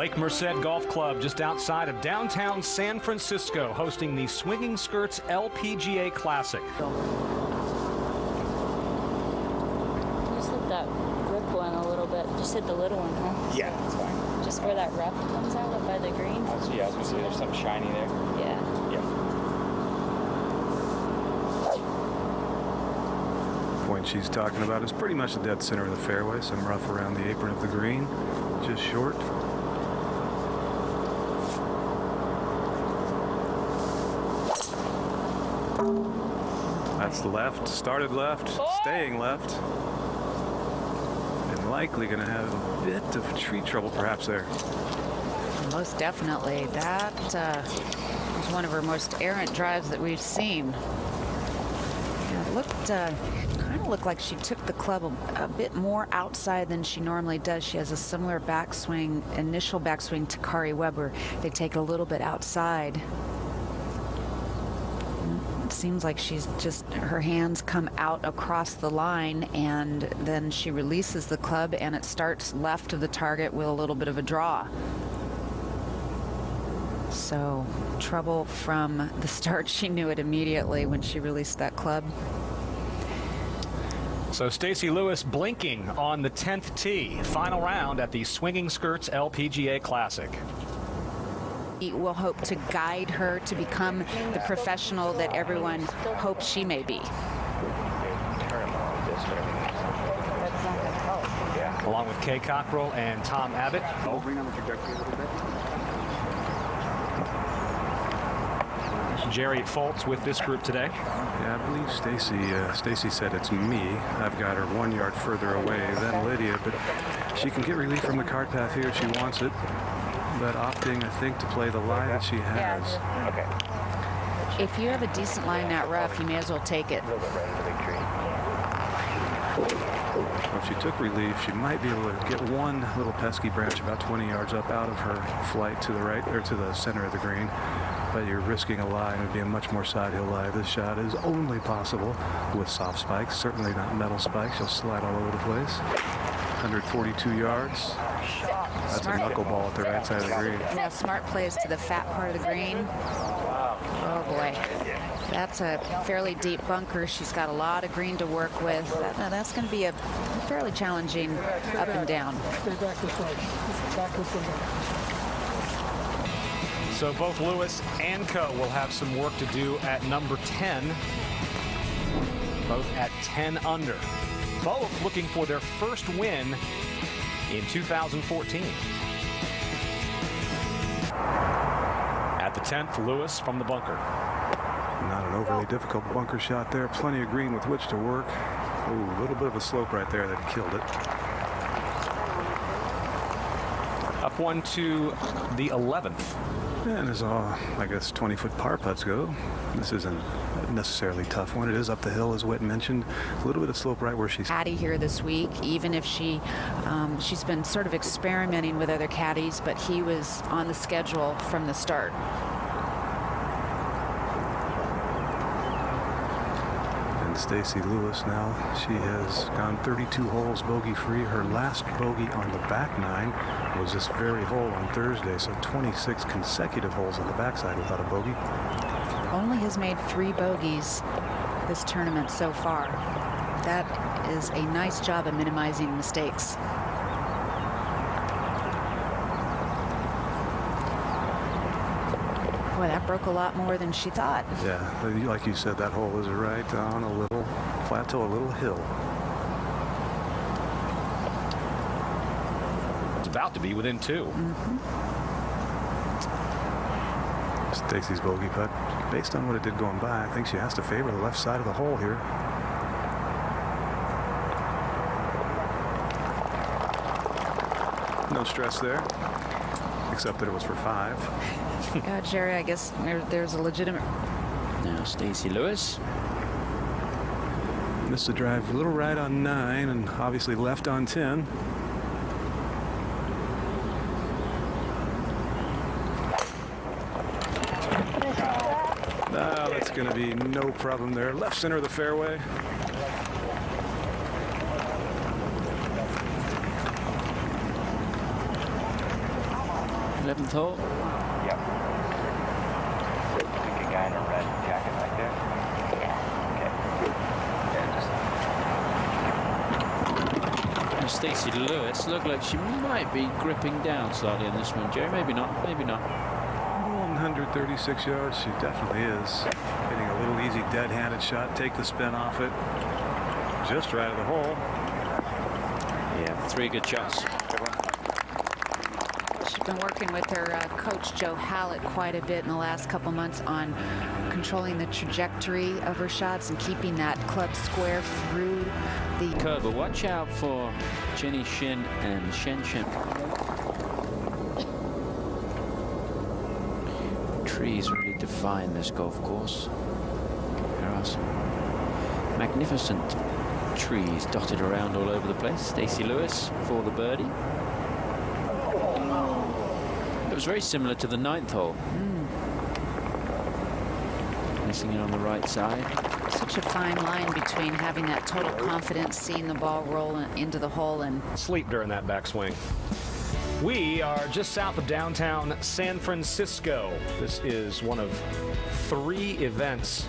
Lake Merced Golf Club just outside of downtown San Francisco hosting the Swinging Skirts LPGA Classic. Just hit that grip one a little bit. Just hit the little one, huh? Yeah, that's fine. Just where that rough comes out up by the green? Yeah, I was going to say there's something shiny there. Yeah. Yeah. Point she's talking about is pretty much the dead center of the fairway. Some rough around the apron of the green, just short. That's left, started left, staying left. And likely going to have a bit of tree trouble perhaps there. Most definitely. That was one of her most errant drives that we've seen. It looked, kind of looked like she took the club a bit more outside than she normally does. She has a similar backswing, initial backswing to Kari Webber. They take a little bit outside. It seems like she's just, her hands come out across the line and then she releases the club and it starts left of the target with a little bit of a draw. So trouble from the start. She knew it immediately when she released that club. So Stacey Lewis blinking on the 10th tee. Final round at the Swinging Skirts LPGA Classic. We'll hope to guide her to become the professional that everyone hopes she may be. Along with Kay Cockrell and Tom Abbott. Jerry Foltz with this group today. Yeah, I believe Stacey said it's me. I've got her 1 yard further away than Lydia, but she can get relief from the cart path here if she wants it. But opting, I think, to play the lie that she has. Okay. If you have a decent line that rough, you may as well take it. If she took relief, she might be able to get one little pesky branch about 20 yards up out of her flight to the right, or to the center of the green. But you're risking a lie, and it would be a much more side hill lie. This shot is only possible with soft spikes, certainly not metal spikes. She'll slide all over the place. 142 yards. That's a knuckleball at the right side of the green. Now, smart plays to the fat part of the green. Oh boy, that's a fairly deep bunker. She's got a lot of green to work with. That's going to be a fairly challenging up and down. So both Lewis and Co will have some work to do at number 10. Both at 10 under. Both looking for their first win in 2014. At the 10th, Lewis from the bunker. Not an overly difficult bunker shot there. Plenty of green with which to work. Ooh, a little bit of a slope right there that killed it. Up one to the 11th. And as all, I guess, 20-foot par putts go, this isn't a necessarily tough one. It is up the hill, as Whit mentioned. A little bit of slope right where she's. Caddy here this week, even if she's been sort of experimenting with other caddies, but he was on the schedule from the start. And Stacey Lewis now, she has gone 32 holes bogey-free. Her last bogey on the back nine was this very hole on Thursday, so 26 consecutive holes on the backside without a bogey. Only has made 3 bogeys this tournament so far. That is a nice job of minimizing mistakes. Boy, that broke a lot more than she thought. Yeah, like you said, that hole is right on a little plateau, a little hill. It's about to be within 2. Stacey's bogey putt, based on what it did going by, I think she has to favor the left side of the hole here. No stress there, except that it was for 5. Yeah, Jerry, I guess there's a legitimate. Now Stacey Lewis. Missed the drive a little right on 9 and obviously left on 10. That's going to be no problem there. Left center of the fairway. 11th hole. Yep. I think a guy in a red jacket right there. Yeah. Okay. Stacey Lewis looked like she might be gripping down slightly in this one, Jerry. Maybe not. Maybe not. 136 yards. She definitely is. Hitting a little easy dead-handed shot. Take the spin off it. Just right of the hole. Yeah, 3 good shots. She's been working with her coach Joe Hallett quite a bit in the last couple months on controlling the trajectory of her shots and keeping that club square through the curve. But watch out for Jenny Shin and Shen Shen. Trees really define this golf course. There are some magnificent trees dotted around all over the place. Stacey Lewis for the birdie. It was very similar to the 9th hole. Missing it on the right side. Such a fine line between having that total confidence, seeing the ball roll into the hole, and sleep during that backswing. We are just south of downtown San Francisco. This is one of 3 events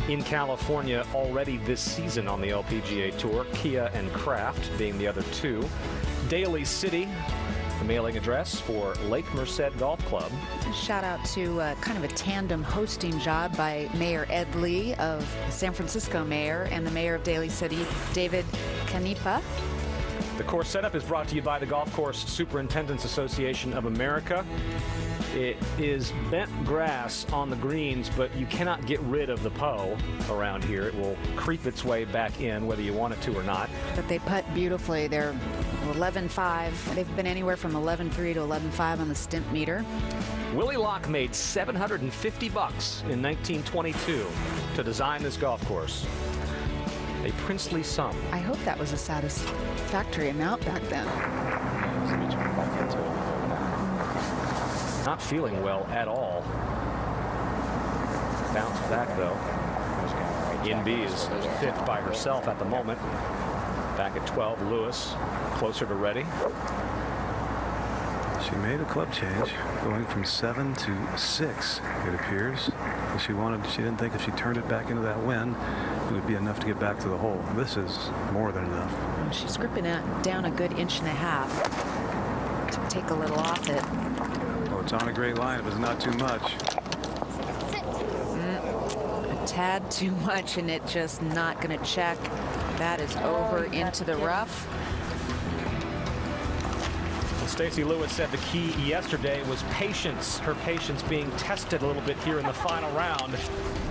in California already this season on the LPGA Tour, Kia and Kraft being the other 2. Daly City, the mailing address for Lake Merced Golf Club. shout out to kind of a tandem hosting job by Mayor Ed Lee of San Francisco Mayor and the Mayor of Daly City, David Canepa. The course setup is brought to you by the Golf Course Superintendents Association of America. It is bent grass on the greens, but you cannot get rid of the Poe around here. It will creep its way back in whether you want it to or not. But they putt beautifully. They're 11.5. They've been anywhere from 11.3 to 11.5 on the stimp meter. Willie Locke made $750 in 1922 to design this golf course. A princely sum. I hope that was a satisfactory amount back then. Not feeling well at all. Bounce back though. Inbee is 5th by herself at the moment. Back at 12, Lewis closer to ready. She made a club change, going from 7 to 6, it appears. She didn't think if she turned it back into that wind, it would be enough to get back to the hole. This is more than enough. She's gripping it down a good 1.5 inches to take a little off it. Oh, it's on a great line, but it's not too much. A tad too much, and it just not going to check. That is over into the rough. Stacey Lewis said the key yesterday was patience. Her patience being tested a little bit here in the final round.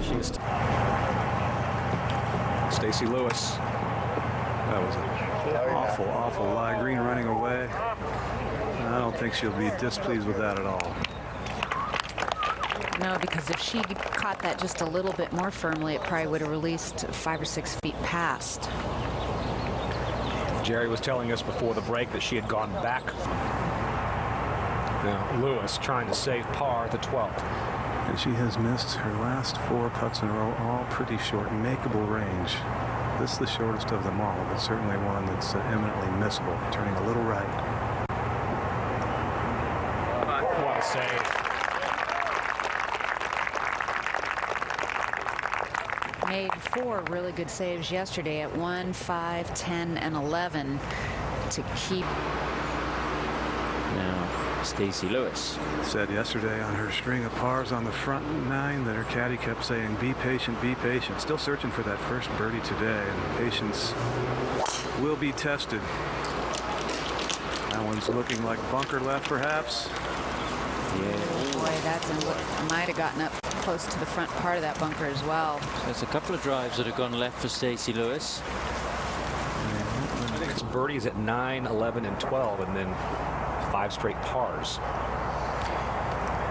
She's Stacey Lewis. That was an awful, awful lie. Green running away. I don't think she'll be displeased with that at all. No, because if she caught that just a little bit more firmly, it probably would have released 5 or 6 feet past. Jerry was telling us before the break that she had gone back. Now Lewis trying to save par at the 12th. And she has missed her last 4 putts in a row, all pretty short, makeable range. This is the shortest of them all, but certainly one that's eminently missable, turning a little right. What a save. Made 4 really good saves yesterday at 1, 5, 10, and 11 to keep. Now, Stacey Lewis Said yesterday on her string of pars on the front 9 that her caddy kept saying, be patient, be patient. Still searching for that first birdie today, and patience will be tested. That one's looking like bunker left, perhaps. Yeah. Boy, that's might have gotten up close to the front part of that bunker as well. There's a couple of drives that have gone left for Stacey Lewis. I think it's birdies at 9, 11, and 12, and then 5 straight pars.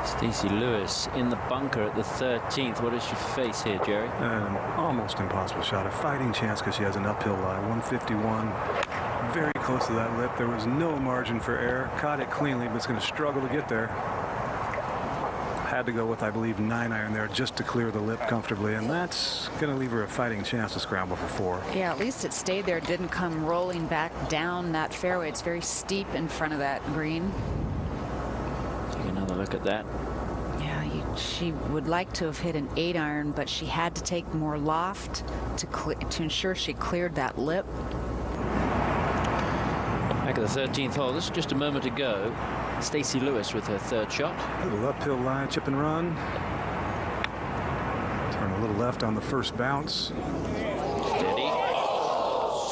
Stacey Lewis in the bunker at the 13th. What does she face here, Jerry? An almost impossible shot. A fighting chance because she has an uphill lie. 151. Very close to that lip. There was no margin for error. Caught it cleanly, but it's going to struggle to get there. Had to go with, I believe, 9-iron there just to clear the lip comfortably, and that's going to leave her a fighting chance to scramble for 4. Yeah, at least it stayed there. It didn't come rolling back down that fairway. It's very steep in front of that green. Take another a look at that. Yeah, she would like to have hit an 8-iron, but she had to take more loft to ensure she cleared that lip. Back at the 13th hole. This is just a moment ago. Stacey Lewis with her third shot. Little uphill line, chip and run. Turn a little left on the first bounce. Steady.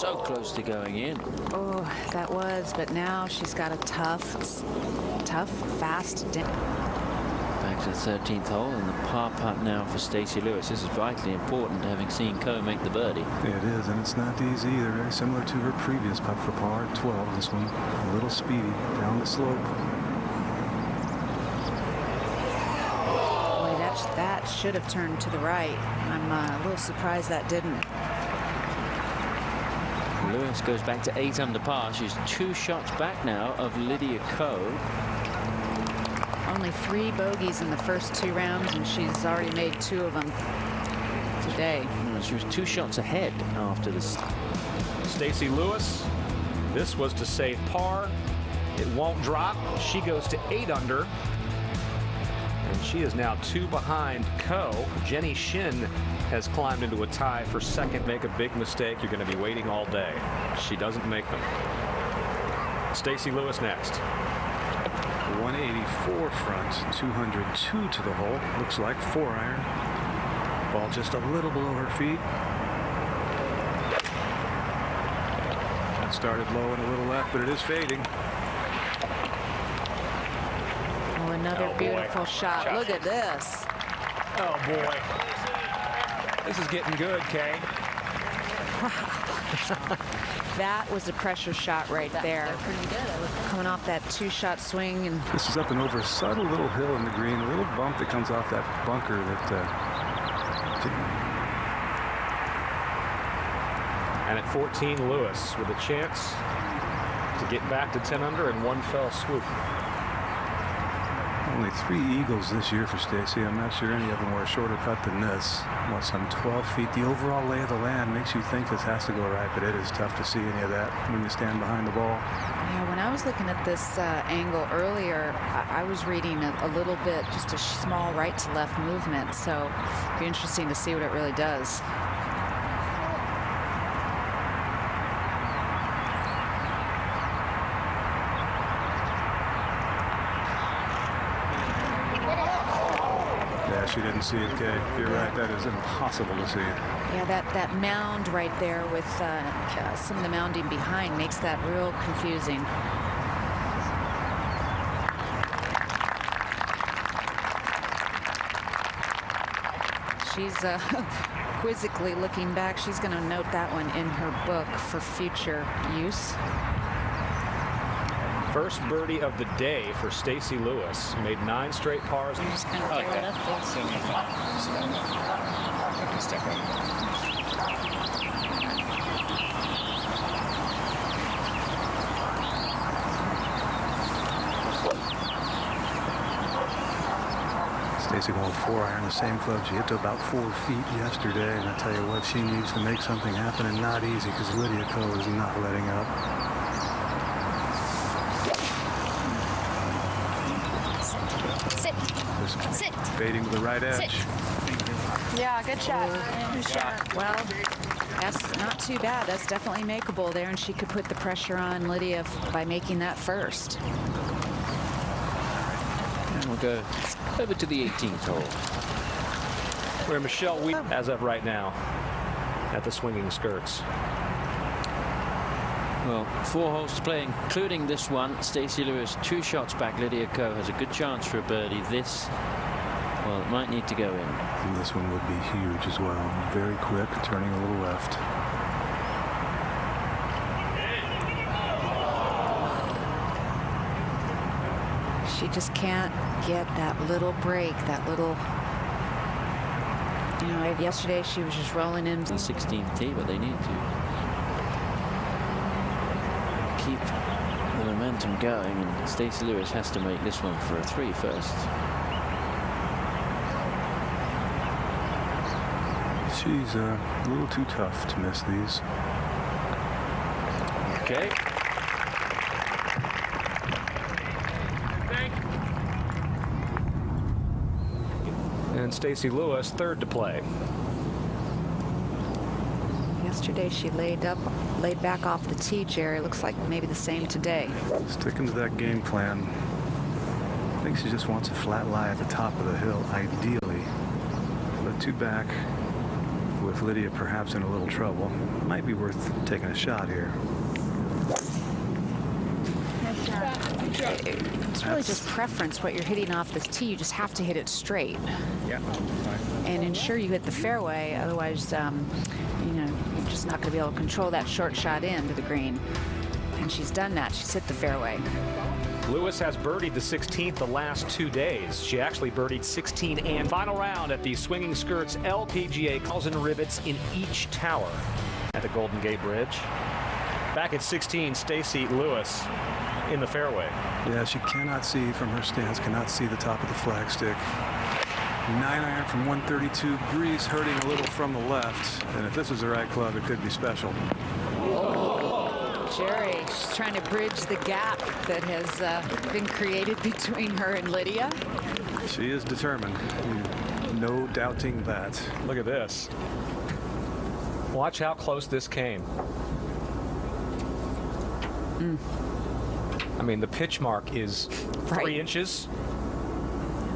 So close to going in. Oh, that was, but now she's got a tough, fast down. Back to the 13th hole and the par putt now for Stacey Lewis. This is vitally important, having seen Coe make the birdie. It is, and it's not easy either. Very similar to her previous putt for par, 12. This one a little speedy down the slope. Boy, that should have turned to the right. I'm a little surprised that didn't. Lewis goes back to 8 under par. She's 2 shots back now of Lydia Ko. Only 3 bogeys in the first 2 rounds, and she's already made 2 of them today. She was 2 shots ahead after this. Stacey Lewis, this was to save par. It won't drop. She goes to 8 under. And she is now 2 behind Ko. Jenny Shin has climbed into a tie for second. Make a big mistake, you're going to be waiting all day. She doesn't make them. Stacey Lewis next. 184 front, 202 to the hole. Looks like 4-iron. Ball just a little below her feet. That started low and a little left, but it is fading. Oh, another beautiful shot. Look at this. Oh, boy. This is getting good, Kay. That was a pressure shot right there. Pretty good. Coming off that 2-shot swing. And This is up and over a subtle little hill in the green, a little bump that comes off that bunker that And at 14, Lewis with a chance to get back to 10 under in one fell swoop. only 3 eagles this year for Stacey. I'm not sure any of them were a shorter putt than this. What, some 12 feet. The overall lay of the land makes you think this has to go right, but it is tough to see any of that when you stand behind the ball. yeah, when I was looking at this angle earlier, I was reading a little bit, just a small right to left movement. So it'd be interesting to see what it really does. Yeah, she didn't see it, Kay. You're right. That is impossible to see. Yeah, that mound right there with some of the mounding behind makes that real confusing. She's quizzically looking back. She's going to note that one in her book for future use. First birdie of the day for Stacey Lewis. Made 9 straight pars. I'm just gonna throw it up there. Stacey going 4-iron, the same club she hit to about 4 feet yesterday, and I tell you what, she needs to make something happen, and not easy because Lydia Ko is not letting up. Sit. Fading to the right edge. Sit. Yeah, good shot. Good shot. Well, that's not too bad. That's definitely makeable there, and she could put the pressure on Lydia by making that first. And we'll go over to the 18th hole. Where Michelle Wheat, as of right now, at the Swinging Skirts. Well, 4 holes to play, including this one. Stacey Lewis 2 shots back. Lydia Ko has a good chance for a birdie. This, well, it might need to go in. And this one would be huge as well. Very quick, turning a little left. She just can't get that little break, that little, you know, yesterday she was just rolling in. The 16th tee, but they need to keep the momentum going, and Stacey Lewis has to make this one for a 3 first. She's a little too tough to miss these. Stacey Lewis, third to play. Yesterday she laid back off the tee, Jerry. Looks like maybe the same today. Sticking to that game plan. I think she just wants a flat lie at the top of the hill, ideally. But two back with Lydia perhaps in a little trouble. Might be worth taking a shot here. It's really just preference what you're hitting off this tee. You just have to hit it straight. Yeah. And ensure you hit the fairway. Otherwise, you're just not going to be able to control that short shot into the green. And she's done that. She's hit the fairway. Lewis has birdied the 16th the last 2 days. She actually birdied 16 and final round at the Swinging Skirts LPGA 1,000 rivets in each tower at the Golden Gate Bridge. Back at 16, Stacey Lewis in the fairway. Yeah, she cannot see from her stance, cannot see the top of the flagstick. 9-iron from 132, breeze hurting a little from the left. And if this is the right club, it could be special. Jerry, she's trying to bridge the gap that has been created between her and Lydia. She is determined. No doubting that. Look at this. Watch how close this came. I mean, the pitch mark is 3 inches.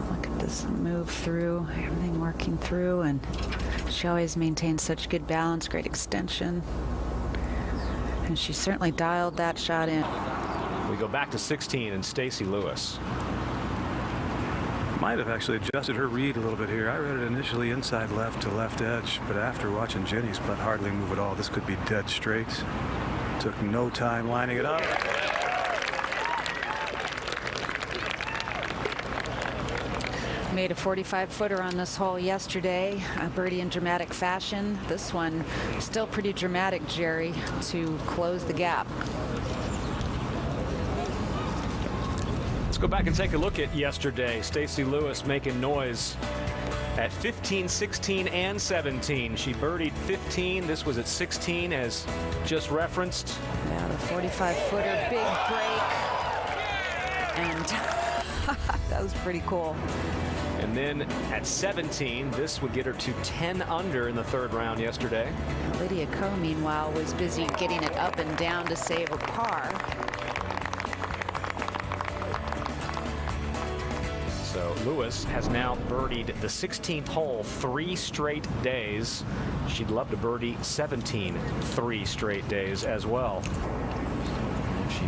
Look at this move through, everything working through, and she always maintains such good balance, great extension. And she certainly dialed that shot in. We go back to 16 and Stacey Lewis. Might have actually adjusted her read a little bit here. I read it initially inside left to left edge, but after watching Jenny's putt hardly move at all, this could be dead straight. Took no time lining it up. Made a 45-footer on this hole yesterday, a birdie in dramatic fashion. This one still pretty dramatic, Jerry, to close the gap. Let's go back and take a look at yesterday. Stacey Lewis making noise at 15, 16, and 17. She birdied 15. This was at 16, as just referenced. Yeah, the 45-footer, big break. And that was pretty cool. And then at 17, this would get her to 10 under in the third round yesterday. Lydia Ko, meanwhile, was busy getting it up and down to save a par. So Lewis has now birdied the 16th hole 3 straight days. She'd love to birdie 17 3 straight days as well. If she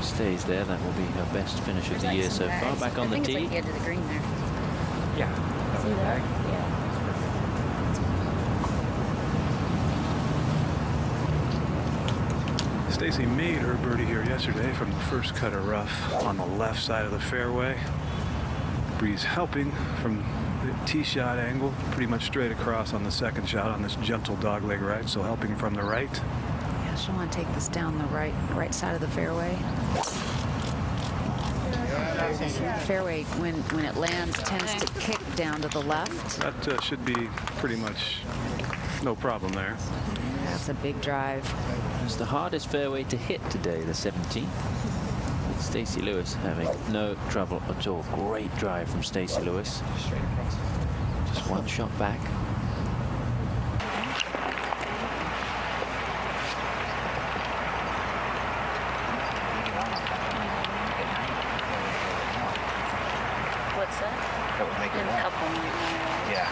stays there, that will be her best finish of the year so far. Back on the tee. I think it's like the edge of the green there. Yeah. See that? Yeah. Stacey made her birdie here yesterday from the first cut of rough on the left side of the fairway. Breeze helping from the tee shot angle, pretty much straight across on the second shot on this gentle dogleg right, so helping from the right. Yeah, she'll want to take this down the right side of the fairway. Fairway, when it lands, tends to kick down to the left. That should be pretty much no problem there. That's a big drive. It's the hardest fairway to hit today, the 17th. Stacey Lewis having no trouble at all. Great drive from Stacey Lewis. Just one shot back. What's that? That would make it In a one. couple more. Yeah.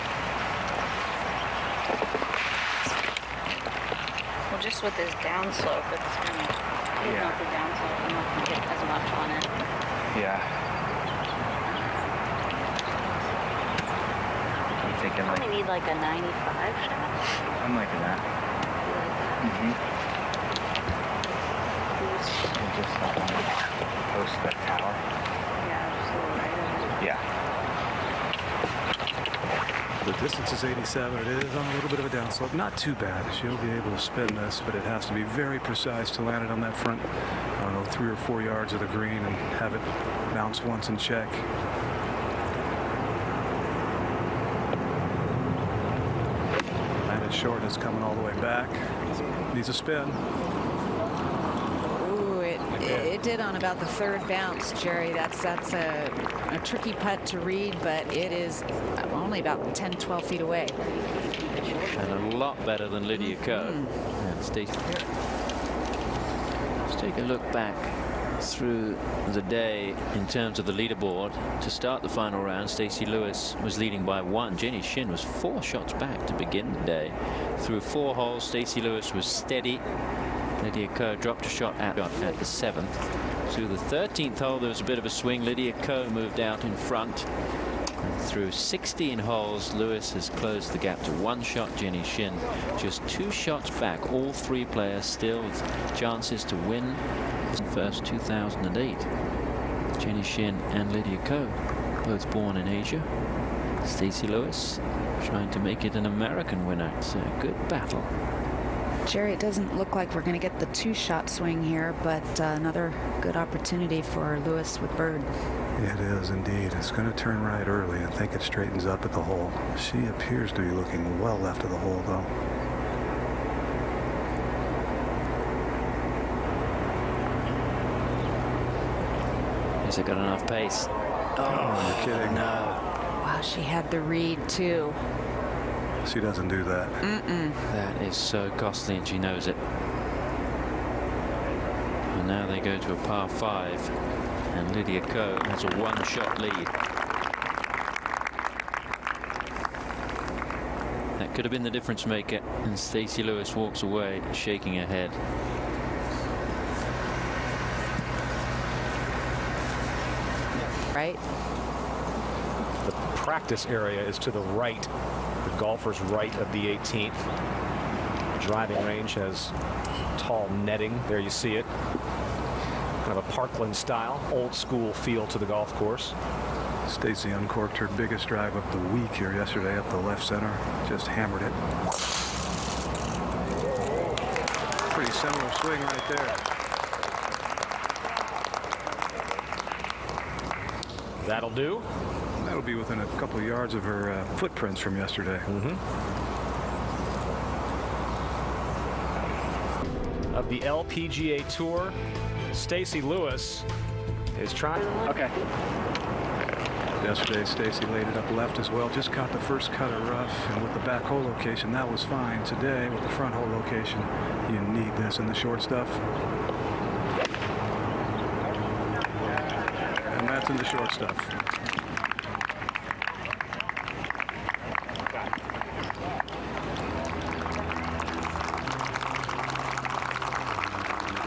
Well, just with this downslope, it's going to, even Yeah. with the downslope, I'm not going to get as much on it. Yeah. I'm thinking I only like, need like a 95 shot. I'm liking that. Mm-hmm. And just post that tower. Yeah, just a little right of it. Yeah. The distance is 87. It is on a little bit of a downslope. Not too bad. She'll be able to spin this, but it has to be very precise to land it on that front, I don't know, 3 or 4 yards of the green and have it bounce once and check. Landed short. It's coming all the way back. Needs a spin. Ooh, It did on about the third bounce, Jerry. That's a tricky putt to read, but it is only about 10, 12 feet away. And a lot better than Lydia Ko. And Stacey. Let's take a look back through the day in terms of the leaderboard. To start the final round, Stacey Lewis was leading by 1. Jenny Shin was 4 shots back to begin the day. Through 4 holes, Stacey Lewis was steady. Lydia Ko dropped a shot at the 7th. Through the 13th hole, there was a bit of a swing. Lydia Ko moved out in front. And through 16 holes, Lewis has closed the gap to 1 shot. Jenny Shin just 2 shots back. All 3 players still with chances to win first 2008. Jenny Shin and Lydia Ko, both born in Asia. Stacey Lewis trying to make it an American winner. It's a good battle. Jerry, it doesn't look like we're going to get the 2-shot swing here, but another good opportunity for Lewis with bird. It is indeed. It's going to turn right early. I think it straightens up at the hole. She appears to be looking well left of the hole, though. Has it got enough pace? Oh, you're kidding. No. Wow, she had the read, too. She doesn't do that. That is so costly, and she knows it. And now they go to a par 5, and Lydia Ko has a 1-shot lead. That could have been the difference maker, and Stacey Lewis walks away shaking her head. Right? The practice area is to the right. The golfer's right of the 18th. The driving range has tall netting. There you see it. Kind of a Parkland style, old school feel to the golf course. Stacey uncorked her biggest drive of the week here yesterday up the left center. Just hammered it. Pretty similar swing right there. That'll do. That'll be within a couple of yards of her footprints from yesterday. Of the LPGA Tour, Stacey Lewis is trying. Okay. Yesterday, Stacey laid it up left as well. Just caught the first cut of rough, and with the back hole location, that was fine. Today, with the front hole location, you need this in the short stuff. And that's in the short stuff.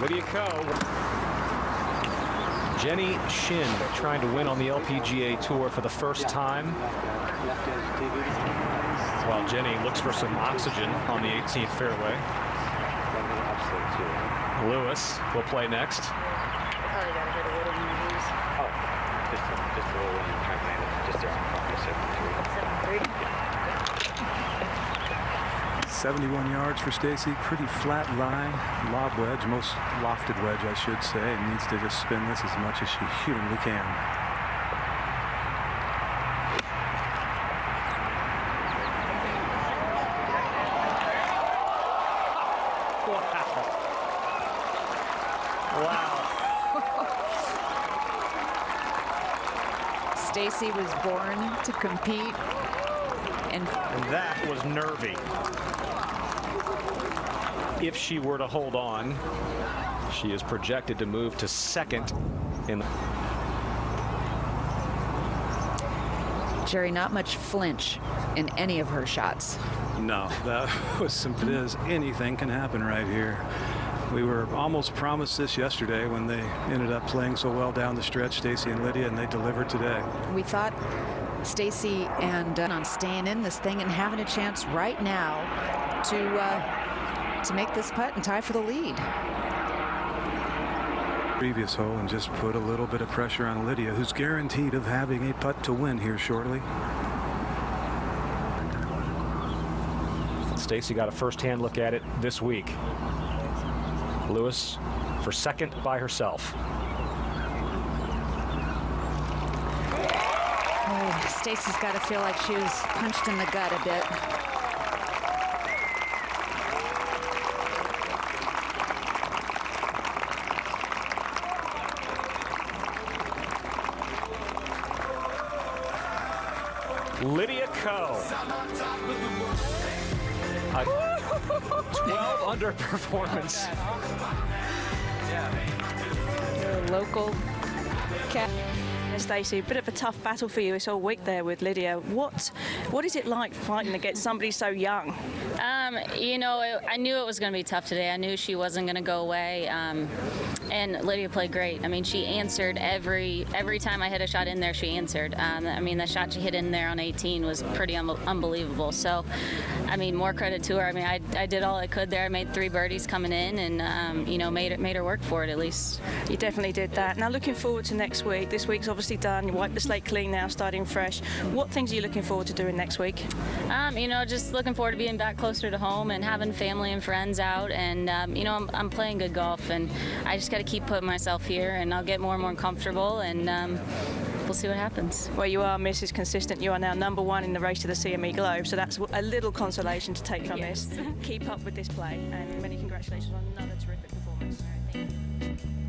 Lydia Ko. Jenny Shin trying to win on the LPGA Tour for the first time. While Jenny looks for some oxygen on the 18th fairway. Lewis will play next. Probably got to hit a little more of these. Oh, just a little one in trampoline. Just there on front, 73. 71 yards for Stacey. Pretty flat lie. Lob wedge, most lofted wedge, I should say. And needs to just spin this as much as she humanly can. Wow. Stacey was born to compete, and that was nervy. If she were to hold on, she is projected to move to second in the... Jerry, not much flinch in any of her shots. No, that was simple as anything can happen right here. We were almost promised this yesterday when they ended up playing so well down the stretch, Stacey and Lydia, and they delivered today. We thought Stacey and on staying in this thing and having a chance right now to make this putt and tie for the lead. Previous hole and just put a little bit of pressure on Lydia, who's guaranteed of having a putt to win here shortly. Stacey got a first-hand look at it this week. Lewis for second by herself. Oh, Stacey's got to feel like she was punched in the gut a bit. Lydia Ko. A 12 under performance. Local cat. Stacey, a bit of a tough battle for you this whole week there with Lydia. What is it like fighting against somebody so young? You know, I knew it was going to be tough today. I knew she wasn't going to go away. And Lydia played great. I mean, she answered every time I hit a shot in there, she answered. I mean, the shot she hit in there on 18 was pretty unbelievable. So, I mean, more credit to her. I mean, I did all I could there. I made 3 birdies coming in and, you know, made her work for it at least. You definitely did that. Now, looking forward to next week. This week's obviously done. You wiped the slate clean now, starting fresh. What things are you looking forward to doing next week? You know, just looking forward to being back closer to home and having family and friends out. And, you know, I'm playing good golf, and I just got to keep putting myself here, and I'll get more and more comfortable, and we'll see what happens. Well, you are Mrs. Consistent. You are now number 1 in the race to the CME Globe, so that's a little consolation to take from this. Keep up with this play, and many congratulations on another terrific performance. Thank you.